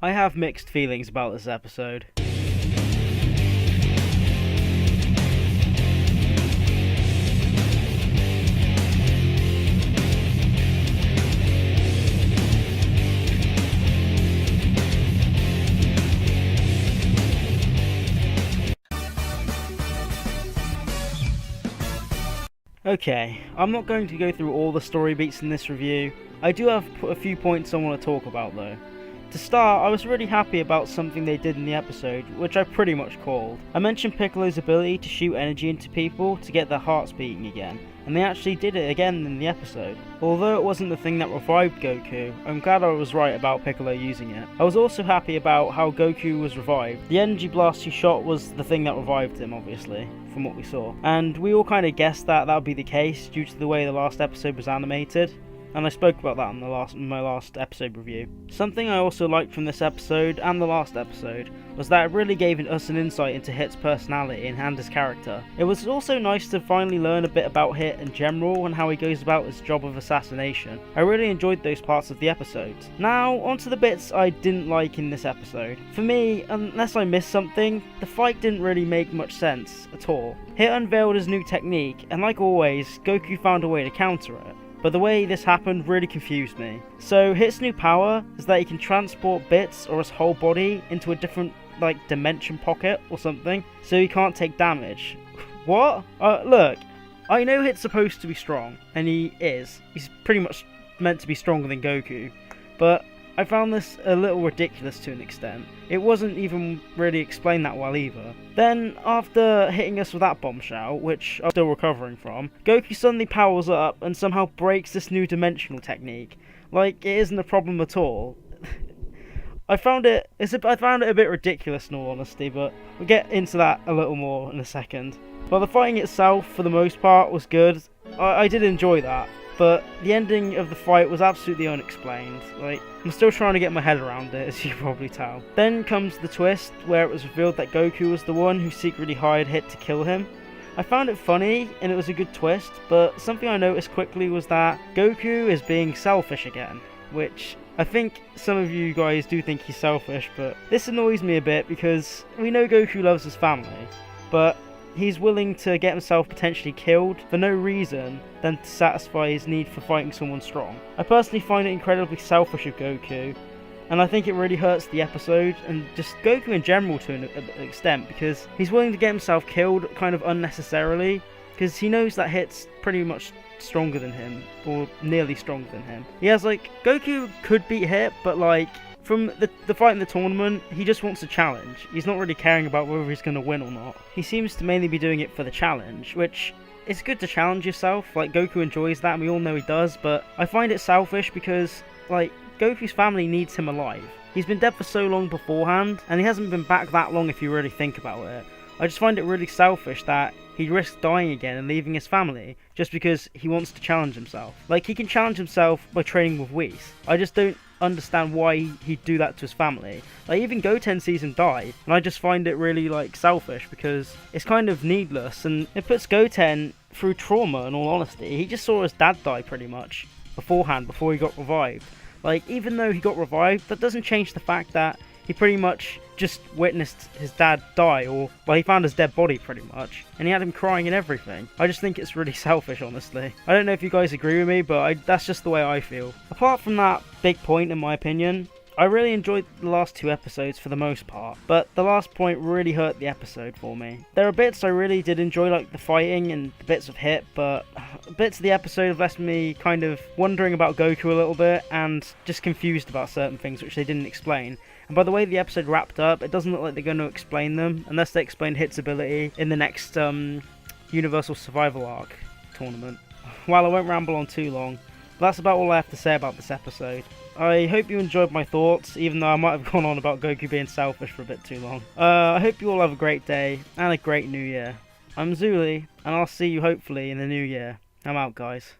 I have mixed feelings about this episode. Okay, I'm not going to go through all the story beats in this review. I do have a few points I want to talk about though. To start, I was really happy about something they did in the episode, which I pretty much called. I mentioned Piccolo's ability to shoot energy into people to get their hearts beating again, and they actually did it again in the episode. Although it wasn't the thing that revived Goku, I'm glad I was right about Piccolo using it. I was also happy about how Goku was revived. The energy blast he shot was the thing that revived him, obviously, from what we saw. And we all kind of guessed that would be the case due to the way the last episode was animated. And I spoke about that in my last episode review. Something I also liked from this episode and the last episode was that it really gave us an insight into Hit's personality and his character. It was also nice to finally learn a bit about Hit in general and how he goes about his job of assassination. I really enjoyed those parts of the episodes. Now, onto the bits I didn't like in this episode. For me, unless I missed something, the fight didn't really make much sense at all. Hit unveiled his new technique, and like always, Goku found a way to counter it. But the way this happened really confused me. So Hit's new power is that he can transport bits or his whole body into a different dimension pocket or something, so he can't take damage. What? Look, I know Hit's supposed to be strong, and he is. He's pretty much meant to be stronger than Goku, but I found this a little ridiculous to an extent. It wasn't even really explained that well either. Then, after hitting us with that bombshell, which I'm still recovering from, Goku suddenly powers up and somehow breaks this new dimensional technique. Like, it isn't a problem at all. I found it a bit ridiculous in all honesty, but we'll get into that a little more in a second. While the fighting itself, for the most part, was good, I did enjoy that. But the ending of the fight was absolutely unexplained. I'm still trying to get my head around it, as you can probably tell. Then comes the twist, where it was revealed that Goku was the one who secretly hired Hit to kill him. I found it funny, and it was a good twist, but something I noticed quickly was that Goku is being selfish again, which I think some of you guys do think he's selfish, but this annoys me a bit because we know Goku loves his family, but he's willing to get himself potentially killed for no reason than to satisfy his need for fighting someone strong. I personally find it incredibly selfish of Goku, and I think it really hurts the episode and just Goku in general to an extent, because he's willing to get himself killed kind of unnecessarily because he knows that Hit's pretty much stronger than him, or nearly stronger than him. He has Goku could beat Hit, but from the fight in the tournament, he just wants a challenge. He's not really caring about whether he's going to win or not. He seems to mainly be doing it for the challenge, which it's good to challenge yourself. Goku enjoys that, and we all know he does, but I find it selfish because, Goku's family needs him alive. He's been dead for so long beforehand, and he hasn't been back that long if you really think about it. I just find it really selfish that he risks dying again and leaving his family just because he wants to challenge himself. He can challenge himself by training with Whis. I just don't understand why he'd do that to his family. Even Goten sees him die, and I just find it really selfish because it's kind of needless, and it puts Goten through trauma. In all honesty, he just saw his dad die pretty much beforehand, before he got revived. Even though he got revived, that doesn't change the fact that he pretty much just witnessed his dad die, or he found his dead body pretty much, and he had him crying and everything. I just think it's really selfish, honestly. I don't know if you guys agree with me, but that's just the way I feel. Apart from that big point, in my opinion, I really enjoyed the last two episodes for the most part, but the last point really hurt the episode for me. There are bits I really did enjoy, like the fighting and the bits of Hit, but bits of the episode have left me kind of wondering about Goku a little bit and just confused about certain things which they didn't explain. And by the way the episode wrapped up, it doesn't look like they're going to explain them, unless they explain Hit's ability in the next Universal Survival Arc tournament. Well, I won't ramble on too long, but that's about all I have to say about this episode. I hope you enjoyed my thoughts, even though I might have gone on about Goku being selfish for a bit too long. I hope you all have a great day, and a great new year. I'm Zuli, and I'll see you hopefully in the new year. I'm out, guys.